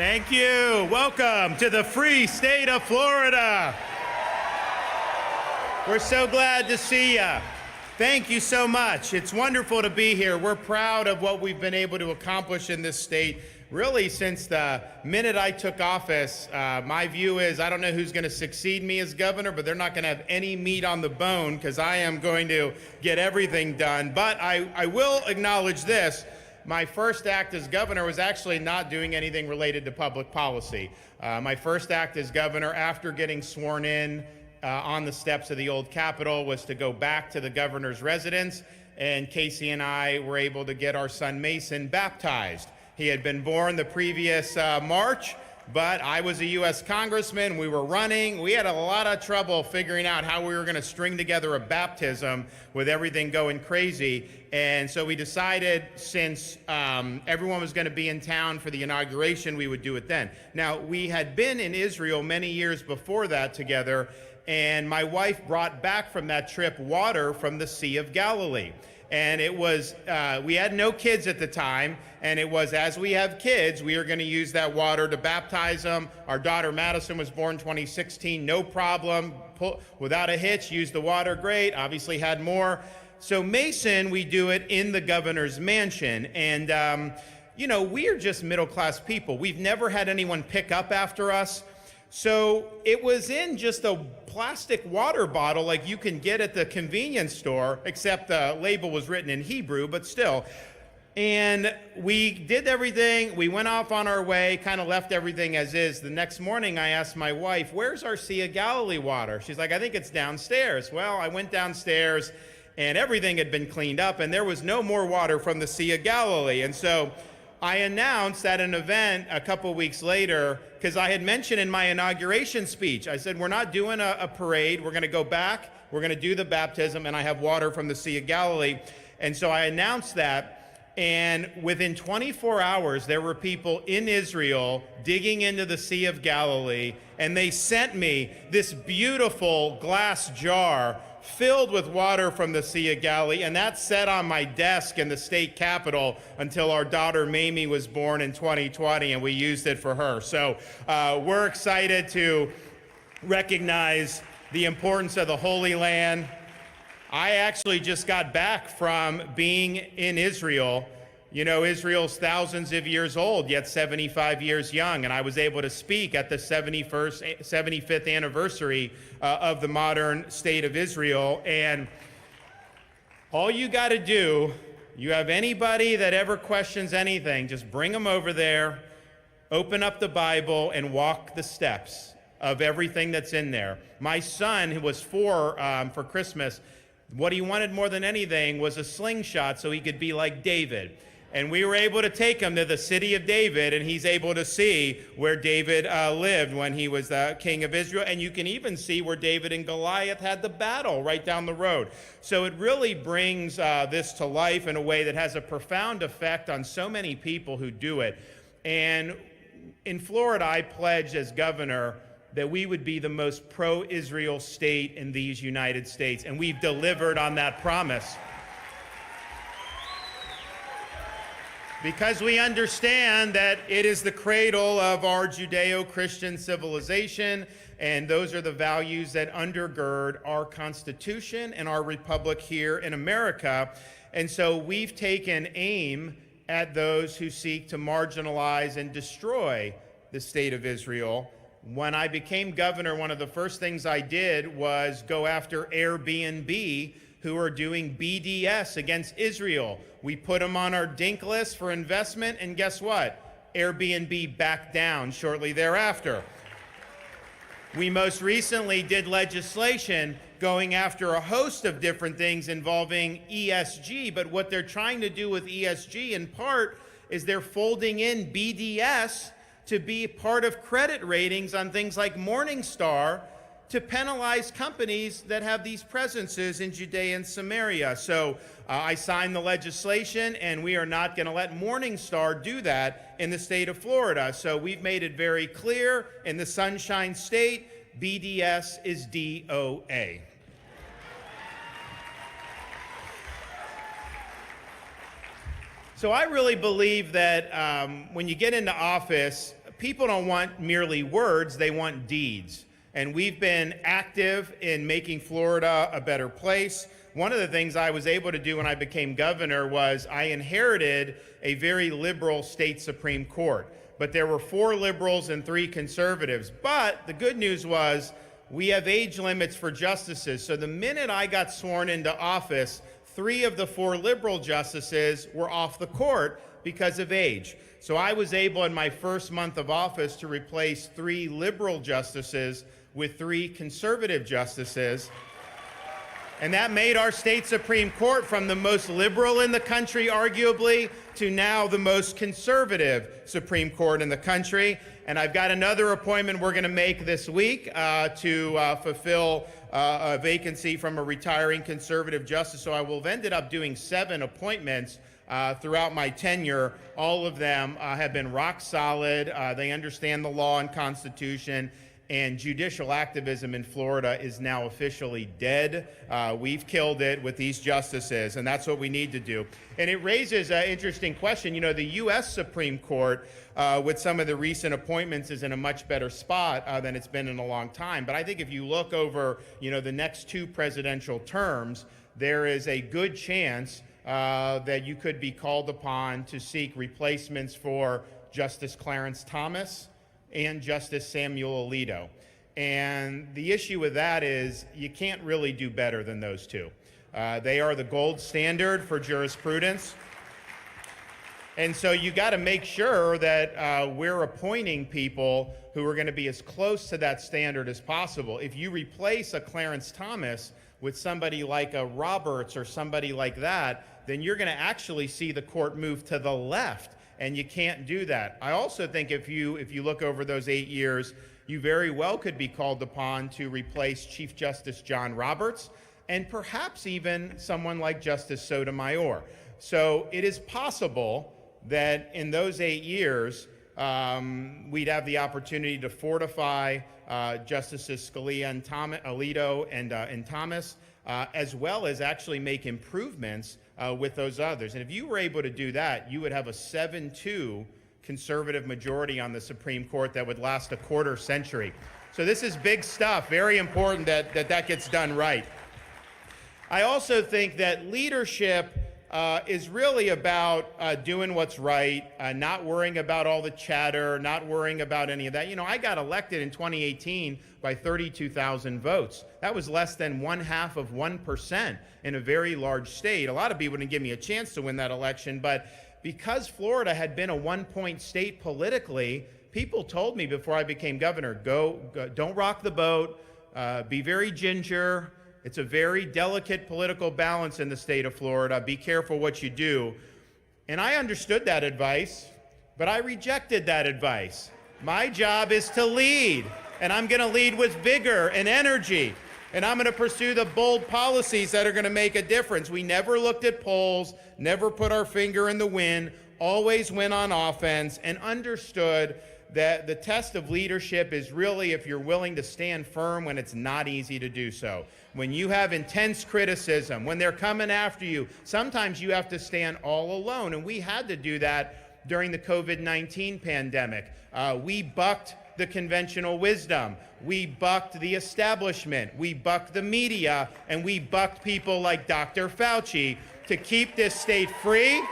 Thank you. Welcome to the free state of Florida. We're so glad to see you. Thank you so much. It's wonderful to be here. We're proud of what we've been able to accomplish in this state. Really, since the minute I took office, my view is I don't know who's going to succeed me as governor, but they're not going to have any meat on the bone because I am going to get everything done. But I will acknowledge this. My first act as governor was actually not doing anything related to public policy. My first act as governor after getting sworn in on the steps of the old Capitol was to go back to the governor's residence, and Casey and I were able to get our son Mason baptized. He had been born the previous March, but I was a U.S. congressman. We were running. We had a lot of trouble figuring out how we were going to string together a baptism with everything going crazy. And so we decided, since everyone was going to be in town for the inauguration, we would do it then. Now, we had been in Israel many years before that together, and my wife brought back from that trip water from the Sea of Galilee. And it was, we had no kids at the time, and it was, as we have kids, we are going to use that water to baptize them. Our daughter Madison was born 2016, no problem, without a hitch, used the water, great, obviously had more. So Mason, we do it in the governor's mansion, and you know, we are just middle-class people. We've never had anyone pick up after us. So it was in just a plastic water bottle like you can get at the convenience store, except the label was written in Hebrew, but still. And we did everything. We went off on our way, kind of left everything as is. The next morning, I asked my wife, where's our Sea of Galilee water? She's like, I think it's downstairs. Well, I went downstairs, and everything had been cleaned up, and there was no more water from the Sea of Galilee. And so I announced at an event a couple weeks later, because I had mentioned in my inauguration speech, I said, we're not doing a parade. We're going to go back. We're going to do the baptism, and I have water from the Sea of Galilee. And so I announced that, and within 24 hours, there were people in Israel digging into the Sea of Galilee, and they sent me this beautiful glass jar filled with water from the Sea of Galilee, and that sat on my desk in the state capitol until our daughter Mamie was born in 2020, and we used it for her. So we're excited to recognize the importance of the Holy Land. I actually just got back from being in Israel. You know, Israel's thousands of years old, yet 75 years young, and I was able to speak at the 75th anniversary of the modern state of Israel. And all you got to do, you have anybody that ever questions anything, just bring them over there, open up the Bible, and walk the steps of everything that's in there. My son, who was 4 for Christmas, what he wanted more than anything was a slingshot so he could be like David. And we were able to take him to the city of David, and he's able to see where David lived when he was the king of Israel. And you can even see where David and Goliath had the battle right down the road. So it really brings this to life in a way that has a profound effect on so many people who do it. And in Florida, I pledged as governor that we would be the most pro-Israel state in these United States, and we've delivered on that promise. Because we understand that it is the cradle of our Judeo-Christian civilization, and those are the values that undergird our Constitution and our republic here in America. And so we've taken aim at those who seek to marginalize and destroy the state of Israel. When I became governor, one of the first things I did was go after Airbnb, who are doing BDS against Israel. We put them on our dink list for investment, and guess what? Airbnb backed down shortly thereafter. We most recently did legislation going after a host of different things involving ESG, but what they're trying to do with ESG in part is they're folding in BDS to be part of credit ratings on things like Morningstar to penalize companies that have these presences in Judea and Samaria. So I signed the legislation, and we are not going to let Morningstar do that in the state of Florida. So we've made it very clear in the Sunshine State, BDS is DOA. So I really believe that when you get into office, people don't want merely words, they want deeds. And we've been active in making Florida a better place. One of the things I was able to do when I became governor was I inherited a very liberal state Supreme Court. But there were 4 liberals and 3 conservatives. But the good news was we have age limits for justices. So the minute I got sworn into office, 3 of the 4 liberal justices were off the court because of age. So I was able in my first month of office to replace 3 liberal justices with 3 conservative justices. And that made our state Supreme Court from the most liberal in the country, arguably, to now the most conservative Supreme Court in the country. And I've got another appointment we're going to make this week to fulfill a vacancy from a retiring conservative justice. So I will have ended up doing 7 appointments throughout my tenure. All of them have been rock solid. They understand the law and Constitution. And judicial activism in Florida is now officially dead. We've killed it with these justices, and that's what we need to do. And it raises an interesting question. You know, the U.S. Supreme Court, with some of the recent appointments, is in a much better spot than it's been in a long time. But I think if you look over, the next 2 presidential terms, there is a good chance that you could be called upon to seek replacements for Justice Clarence Thomas and Justice Samuel Alito. And the issue with that is you can't really do better than those 2. They are the gold standard for jurisprudence. And so you got to make sure that we're appointing people who are going to be as close to that standard as possible. If you replace a Clarence Thomas with somebody like a Roberts or somebody like that, then you're going to actually see the court move to the left. And you can't do that. I also think if you look over those 8 years, you very well could be called upon to replace Chief Justice John Roberts and perhaps even someone like Justice Sotomayor. So it is possible that in those 8 years, we'd have the opportunity to fortify Justices Scalia and Alito and Thomas, as well as actually make improvements with those others. And if you were able to do that, you would have a 7-2 conservative majority on the Supreme Court that would last a quarter century. So this is big stuff, very important that gets done right. I also think that leadership is really about doing what's right, not worrying about all the chatter, not worrying about any of that. I got elected in 2018 by 32,000 votes. That was less than 0.5% in a very large state. A lot of people didn't give me a chance to win that election, but because Florida had been a 1-point state politically, people told me before I became governor, go don't rock the boat, be very ginger. It's a very delicate political balance in the state of Florida. Be careful what you do. And I understood that advice, but I rejected that advice. My job is to lead, and I'm going to lead with vigor and energy, and I'm going to pursue the bold policies that are going to make a difference. We never looked at polls, never put our finger in the wind, always went on offense, and understood that the test of leadership is really if you're willing to stand firm when it's not easy to do so. When you have intense criticism, when they're coming after you, sometimes you have to stand all alone. And we had to do that during the COVID-19 pandemic. We bucked the conventional wisdom. We bucked the establishment. We bucked the media. And we bucked people like Dr. Fauci to keep this state free,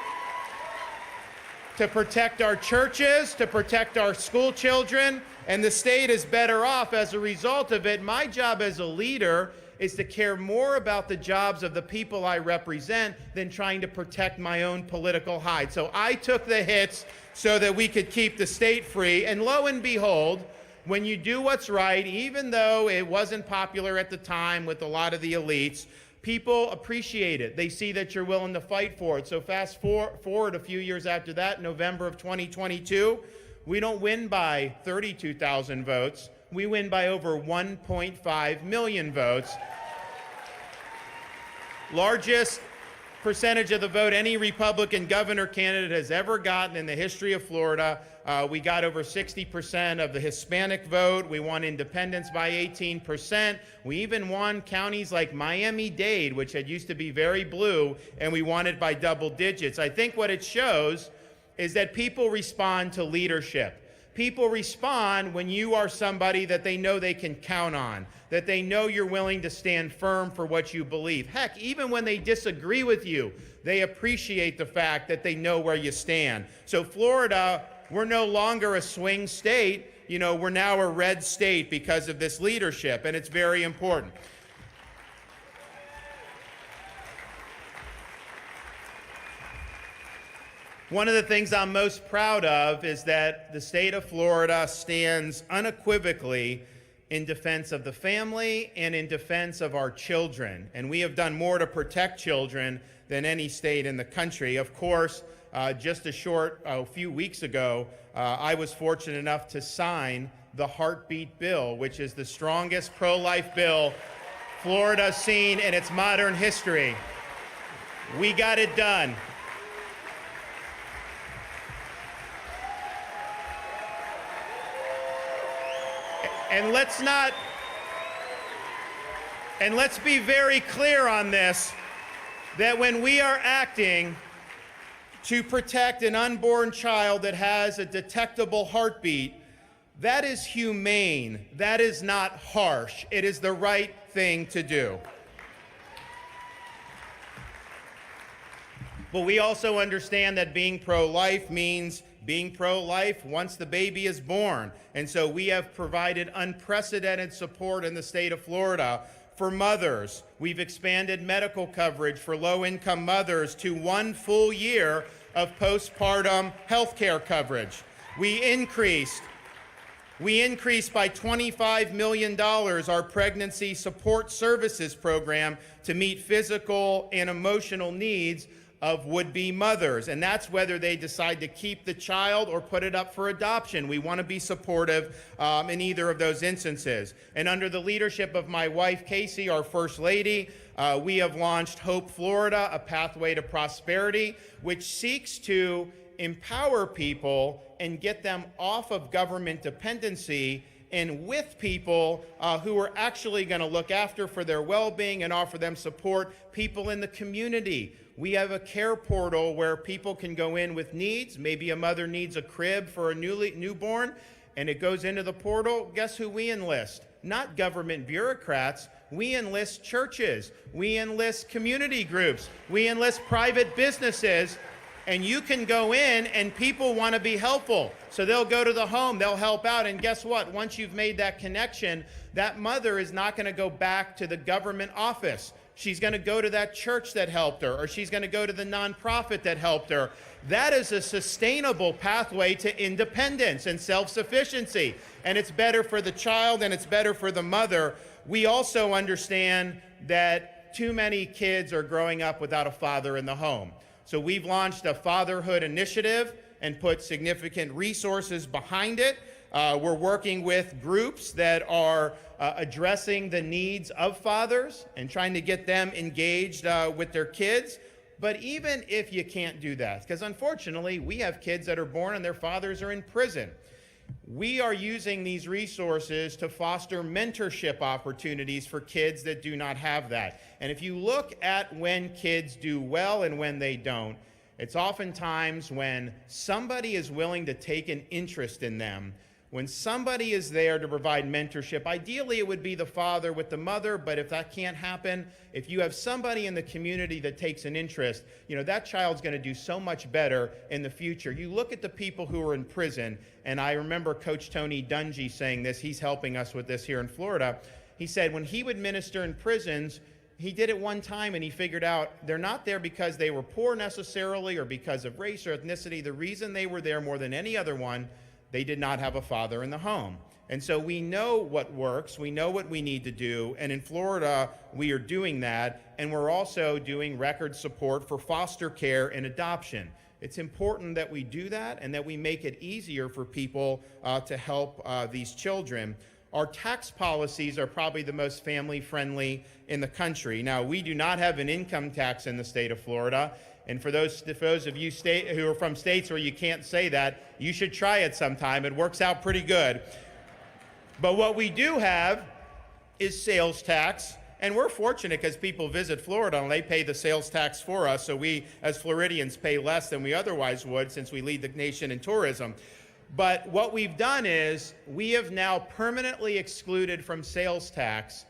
to protect our churches, to protect our school children, and the state is better off as a result of it. My job as a leader is to care more about the jobs of the people I represent than trying to protect my own political hide. So I took the hits so that we could keep the state free, and lo and behold, when you do what's right, even though it wasn't popular at the time with a lot of the elites, people appreciate it. They see that you're willing to fight for it. So fast forward a few years after that, November of 2022, we don't win by 32,000 votes. We win by over 1.5 million votes. Largest percentage of the vote any Republican governor candidate has ever gotten in the history of Florida. We got over 60% of the Hispanic vote. We won independents by 18%. We even won counties like Miami-Dade, which had used to be very blue, and we won it by double digits. I think what it shows is that people respond to leadership. People respond when you are somebody that they know they can count on, that they know you're willing to stand firm for what you believe. Heck, even when they disagree with you, they appreciate the fact that they know where you stand. So Florida, we're no longer a swing state. We're now a red state because of this leadership, and it's very important. One of the things I'm most proud of is that the state of Florida stands unequivocally in defense of the family and in defense of our children. And we have done more to protect children than any state in the country. Of course, just a few weeks ago, I was fortunate enough to sign the Heartbeat Bill, which is the strongest pro-life bill Florida's seen in its modern history. We got it done. And let's be very clear on this, that when we are acting to protect an unborn child that has a detectable heartbeat, that is humane. That is not harsh. It is the right thing to do. But we also understand that being pro-life means being pro-life once the baby is born. And so we have provided unprecedented support in the state of Florida for mothers. We've expanded medical coverage for low-income mothers to 1 full year of postpartum health care coverage. We increased by $25 million our pregnancy support services program to meet physical and emotional needs of would-be mothers, and that's whether they decide to keep the child or put it up for adoption. We want to be supportive in either of those instances. And under the leadership of my wife, Casey, our First Lady, we have launched Hope Florida, a pathway to prosperity, which seeks to empower people and get them off of government dependency and with people who are actually going to look after for their well-being and offer them support, people in the community. We have a care portal where people can go in with needs. Maybe a mother needs a crib for a newborn, and it goes into the portal. Guess who we enlist? Not government bureaucrats. We enlist churches. We enlist community groups. We enlist private businesses. And you can go in, and people want to be helpful. So they'll go to the home, they'll help out, and guess what? Once you've made that connection, that mother is not going to go back to the government office. She's going to go to that church that helped her, or she's going to go to the nonprofit that helped her. That is a sustainable pathway to independence and self-sufficiency. And it's better for the child, and it's better for the mother. We also understand that too many kids are growing up without a father in the home. So we've launched a fatherhood initiative and put significant resources behind it. We're working with groups that are addressing the needs of fathers and trying to get them engaged with their kids. But even if you can't do that, because unfortunately we have kids that are born and their fathers are in prison, we are using these resources to foster mentorship opportunities for kids that do not have that. And if you look at when kids do well and when they don't, it's oftentimes when somebody is willing to take an interest in them, when somebody is there to provide mentorship. Ideally, it would be the father with the mother, but if that can't happen, if you have somebody in the community that takes an interest, that child's going to do so much better in the future. You look at the people who are in prison, and I remember Coach Tony Dungy saying this. He's helping us with this here in Florida. He said when he would minister in prisons, he did it one time and he figured out they're not there because they were poor necessarily or because of race or ethnicity. The reason they were there more than any other one, they did not have a father in the home. And so we know what works, we know what we need to do, and in Florida, we are doing that, and we're also doing record support for foster care and adoption. It's important that we do that and that we make it easier for people to help these children. Our tax policies are probably the most family-friendly in the country. Now, we do not have an income tax in the state of Florida. And for those of you who are from states where you can't say that, you should try it sometime. It works out pretty good. But what we do have is sales tax. And we're fortunate because people visit Florida and they pay the sales tax for us. So we, as Floridians, pay less than we otherwise would since we lead the nation in tourism. But what we've done is we have now permanently excluded from sales tax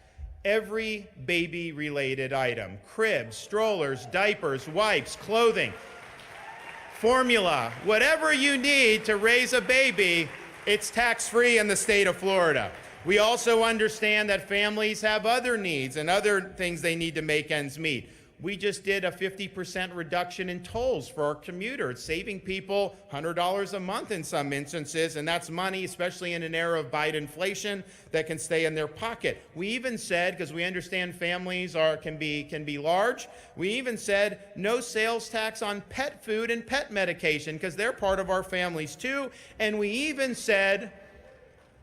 every baby-related item: cribs, strollers, diapers, wipes, clothing, formula, whatever you need to raise a baby, it's tax-free in the state of Florida. We also understand that families have other needs and other things they need to make ends meet. We just did a 50% reduction in tolls for our commuter. It's saving people $100 a month in some instances, and that's money, especially in an era of Biden inflation, that can stay in their pocket. We even said, because we understand families can be large, we even said no sales tax on pet food and pet medication, because they're part of our families too. And we even said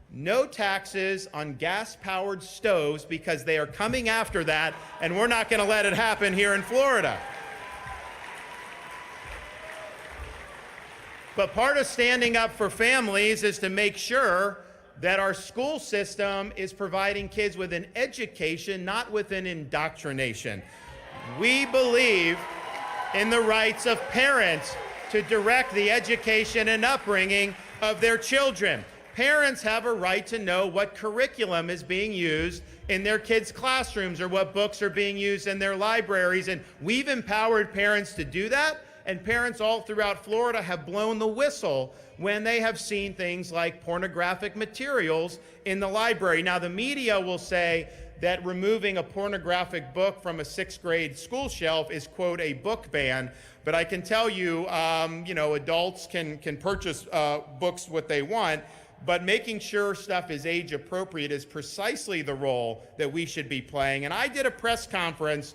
no taxes on gas-powered stoves, because they are coming after that, and we're not going to let it happen here in Florida. But part of standing up for families is to make sure that our school system is providing kids with an education, not with an indoctrination. We believe in the rights of parents to direct the education and upbringing of their children. Parents have a right to know what curriculum is being used in their kids' classrooms or what books are being used in their libraries, and we've empowered parents to do that, and parents all throughout Florida have blown the whistle when they have seen things like pornographic materials in the library. Now, the media will say that removing a pornographic book from a 6th grade school shelf is, quote, a book ban, but I can tell you, adults can purchase books what they want. But making sure stuff is age appropriate is precisely the role that we should be playing. And I did a press conference,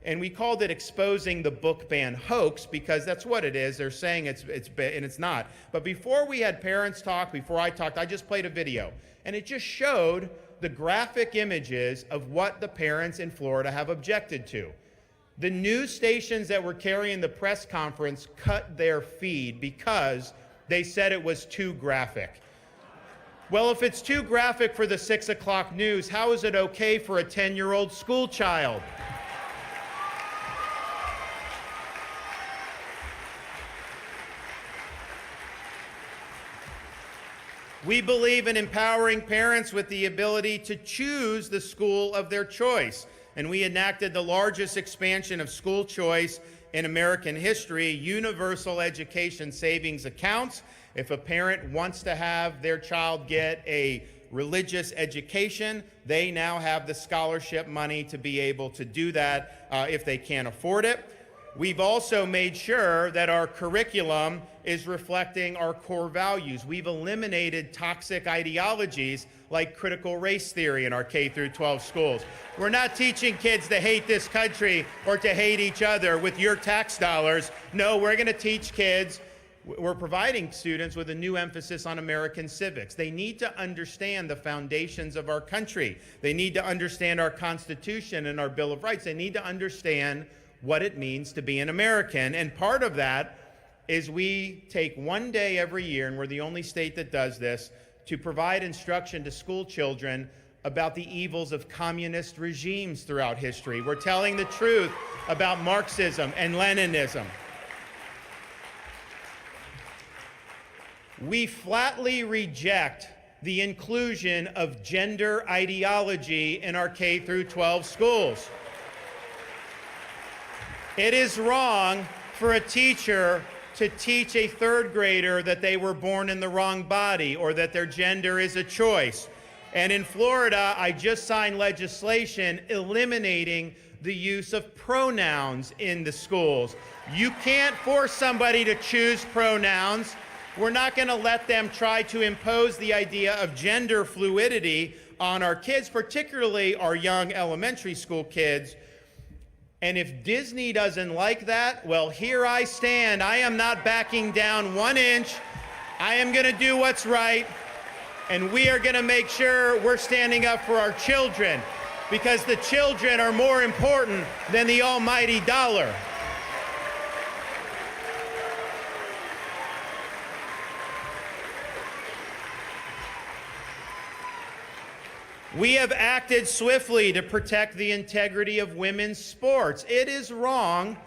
and we called it Exposing the Book Ban Hoax, because that's what it is. They're saying it's and it's not. But before we had parents talk, before I talked, I just played a video, and it just showed the graphic images of what the parents in Florida have objected to. The news stations that were carrying the press conference cut their feed because they said it was too graphic. Well, if it's too graphic for the 6 o'clock news, how is it okay for a 10-year-old school child? We believe in empowering parents with the ability to choose the school of their choice. And we enacted the largest expansion of school choice in American history, universal education savings accounts. If a parent wants to have their child get a religious education, they now have the scholarship money to be able to do that if they can't afford it. We've also made sure that our curriculum is reflecting our core values. We've eliminated toxic ideologies like critical race theory in our K-12 schools. We're not teaching kids to hate this country or to hate each other with your tax dollars. No, we're going to teach kids. We're providing students with a new emphasis on American civics. They need to understand the foundations of our country. They need to understand our Constitution and our Bill of Rights. They need to understand what it means to be an American. And part of that is we take one day every year, and we're the only state that does this, to provide instruction to school children about the evils of communist regimes throughout history. We're telling the truth about Marxism and Leninism. We flatly reject the inclusion of gender ideology in our K-12 schools. It is wrong for a teacher to teach a 3rd grader that they were born in the wrong body or that their gender is a choice. And in Florida, I just signed legislation eliminating the use of pronouns in the schools. You can't force somebody to choose pronouns. We're not going to let them try to impose the idea of gender fluidity on our kids, particularly our young elementary school kids. And if Disney doesn't like that, well, here I stand. I am not backing down 1 inch. I am going to do what's right, and we are going to make sure we're standing up for our children, because the children are more important than the almighty dollar. We have acted swiftly to protect the integrity of women's sports. It is wrong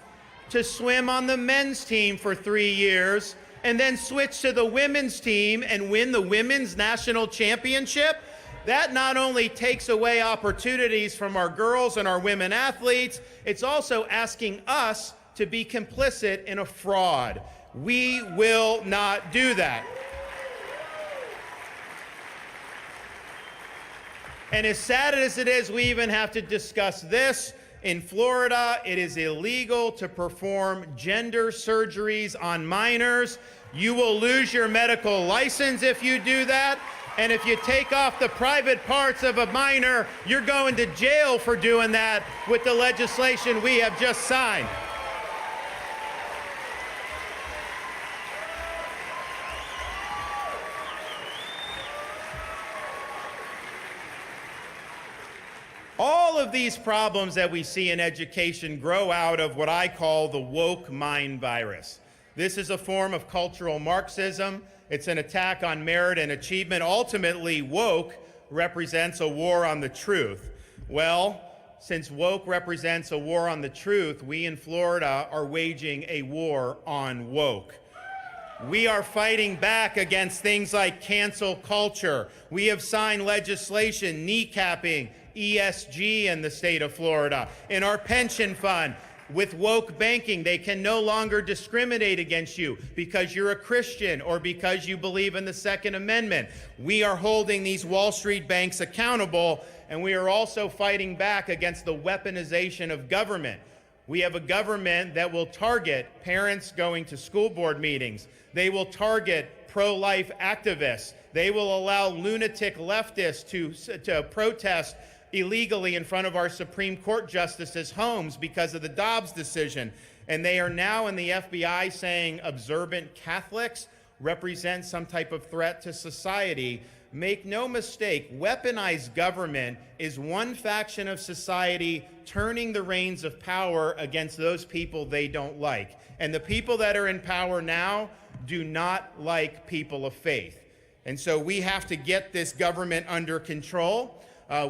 to swim on the men's team for 3 years and then switch to the women's team and win the women's national championship, that not only takes away opportunities from our girls and our women athletes, it's also asking us to be complicit in a fraud. We will not do that. And as sad as it is, we even have to discuss this. In Florida, it is illegal to perform gender surgeries on minors. You will lose your medical license if you do that. And if you take off the private parts of a minor, you're going to jail for doing that with the legislation we have just signed. All of these problems that we see in education grow out of what I call the woke mind virus. This is a form of cultural Marxism. It's an attack on merit and achievement. Ultimately, woke represents a war on the truth. Well, since woke represents a war on the truth, we in Florida are waging a war on woke. We are fighting back against things like cancel culture. We have signed legislation kneecapping ESG in the state of Florida. In our pension fund, with woke banking, they can no longer discriminate against you because you're a Christian or because you believe in the Second Amendment. We are holding these Wall Street banks accountable, and we are also fighting back against the weaponization of government. We have a government that will target parents going to school board meetings. They will target pro-life activists. They will allow lunatic leftists to protest illegally in front of our Supreme Court justices' homes because of the Dobbs decision. And they are now in the FBI saying observant Catholics represent some type of threat to society. Make no mistake, weaponized government is one faction of society turning the reins of power against those people they don't like. And the people that are in power now do not like people of faith. And so we have to get this government under control.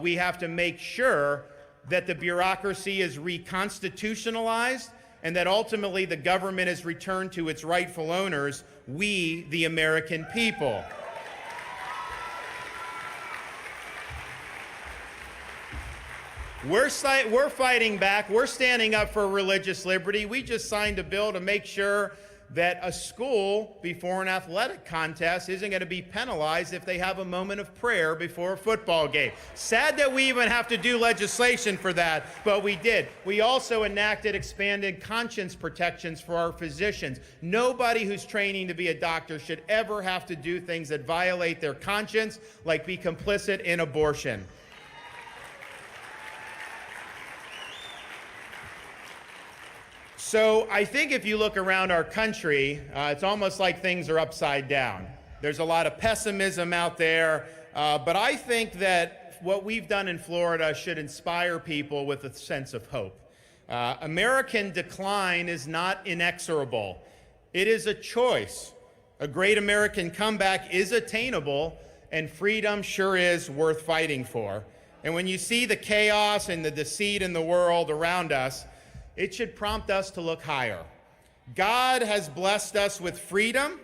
We have to make sure that the bureaucracy is reconstitutionalized and that ultimately the government is returned to its rightful owners, we, the American people. We're fighting back. We're standing up for religious liberty. We just signed a bill to make sure that a school before an athletic contest isn't going to be penalized if they have a moment of prayer before a football game. Sad that we even have to do legislation for that, but we did. We also enacted expanded conscience protections for our physicians. Nobody who's training to be a doctor should ever have to do things that violate their conscience, like be complicit in abortion. So I think if you look around our country, it's almost like things are upside down. There's a lot of pessimism out there, but I think that what we've done in Florida should inspire people with a sense of hope. American decline is not inexorable. It is a choice. A great American comeback is attainable, and freedom sure is worth fighting for. And when you see the chaos and the deceit in the world around us, it should prompt us to look higher. God has blessed us with freedom,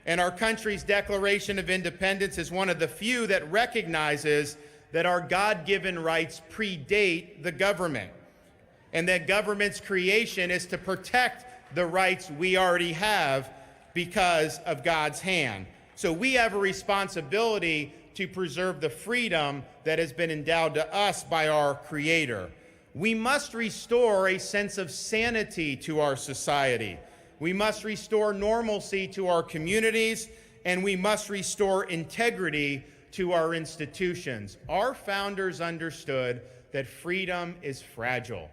and our country's Declaration of Independence is one of the few that recognizes that our God-given rights predate the government, and that government's creation is to protect the rights we already have because of God's hand. So we have a responsibility to preserve the freedom that has been endowed to us by our Creator. We must restore a sense of sanity to our society. We must restore normalcy to our communities, and we must restore integrity to our institutions. Our founders understood that freedom is fragile.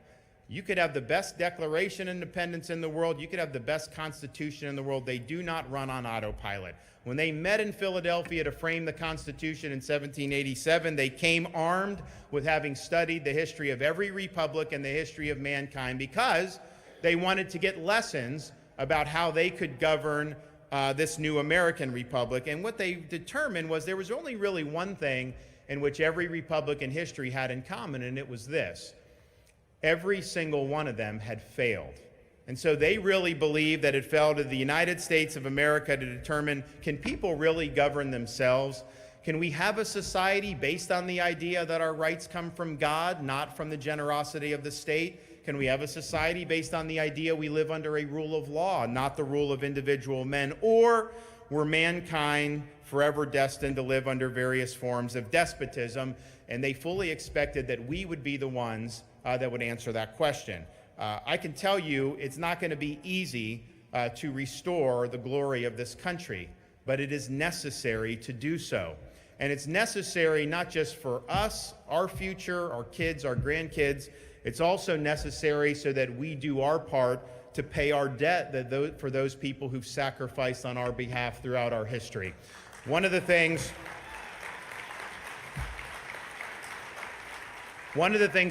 You could have the best Declaration of Independence in the world, you could have the best Constitution in the world, they do not run on autopilot. When they met in Philadelphia to frame the Constitution in 1787, they came armed with having studied the history of every republic and the history of mankind because they wanted to get lessons about how they could govern this new American republic. And what they determined was there was only really one thing in which every republic in history had in common, and it was this. Every single one of them had failed. And so they really believe that it fell to the United States of America to determine, can people really govern themselves? Can we have a society based on the idea that our rights come from God, not from the generosity of the state? Can we have a society based on the idea we live under a rule of law, not the rule of individual men? Or were mankind forever destined to live under various forms of despotism? And they fully expected that we would be the ones that would answer that question. I can tell you it's not going to be easy to restore the glory of this country, but it is necessary to do so. And it's necessary not just for us, our future, our kids, our grandkids. It's also necessary so that we do our part to pay our debt for those people who've sacrificed on our behalf throughout our history. One of the things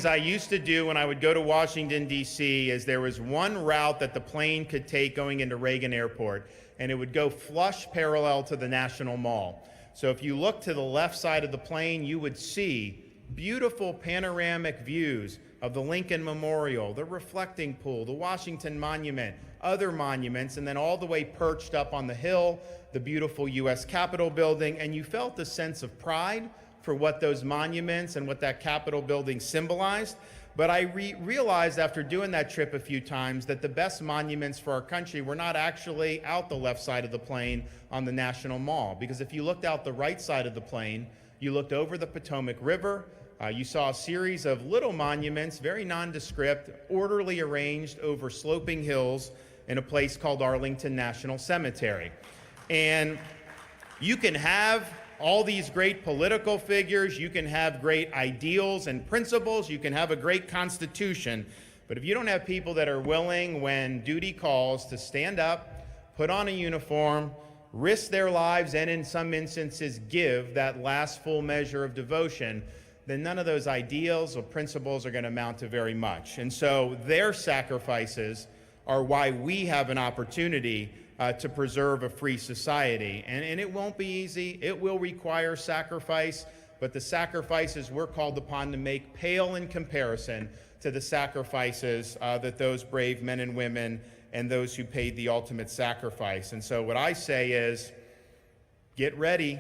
I used to do when I would go to Washington, D.C. is there was one route that the plane could take going into Reagan Airport, and it would go flush parallel to the National Mall. So if you look to the left side of the plane, you would see beautiful panoramic views of the Lincoln Memorial, the reflecting pool, the Washington Monument, other monuments, and then all the way perched up on the hill, the beautiful U.S. Capitol building, and you felt a sense of pride for what those monuments and what that Capitol building symbolized. But I realized after doing that trip a few times that the best monuments for our country were not actually out the left side of the plane on the National Mall. Because if you looked out the right side of the plane, you looked over the Potomac River, you saw a series of little monuments, very nondescript, orderly arranged over sloping hills in a place called Arlington National Cemetery. And you can have all these great political figures, you can have great ideals and principles, you can have a great constitution, but if you don't have people that are willing, when duty calls, to stand up, put on a uniform, risk their lives, and in some instances give that last full measure of devotion, then none of those ideals or principles are going to amount to very much. And so their sacrifices are why we have an opportunity to preserve a free society. And it won't be easy. It will require sacrifice, but the sacrifices we're called upon to make pale in comparison to the sacrifices that those brave men and women and those who paid the ultimate sacrifice. And so what I say is, get ready,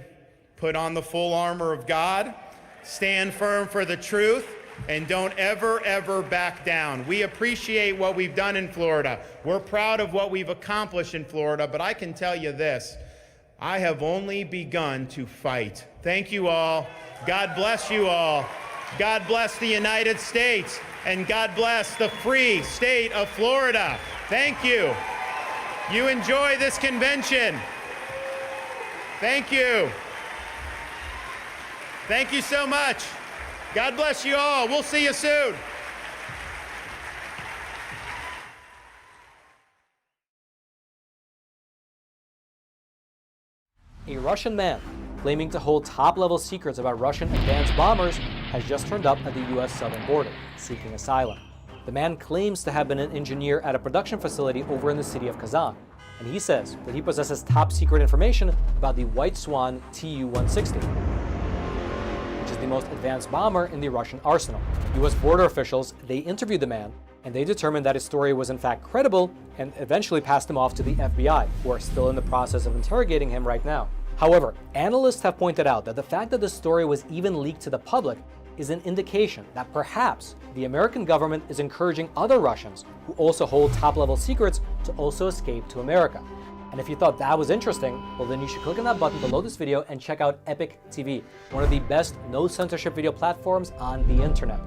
put on the full armor of God, stand firm for the truth, and don't ever, ever back down. We appreciate what we've done in Florida. We're proud of what we've accomplished in Florida, but I can tell you this, I have only begun to fight. Thank you all. God bless you all. God bless the United States, and God bless the free state of Florida. Thank you. You enjoy this convention. Thank you. Thank you so much. God bless you all. We'll see you soon. A Russian man claiming to hold top-level secrets about Russian advanced bombers has just turned up at the U.S. southern border, seeking asylum. The man claims to have been an engineer at a production facility over in the city of Kazan, and he says that he possesses top-secret information about the White Swan Tu-160. Which is the most advanced bomber in the Russian arsenal. U.S. border officials, they interviewed the man, and they determined that his story was in fact credible and eventually passed him off to the FBI, who are still in the process of interrogating him right now. However, analysts have pointed out that the fact that the story was even leaked to the public is an indication that perhaps the American government is encouraging other Russians who also hold top-level secrets to also escape to America. And if you thought that was interesting, well then you should click on that button below this video and check out Epoch TV, one of the best no-censorship video platforms on the internet.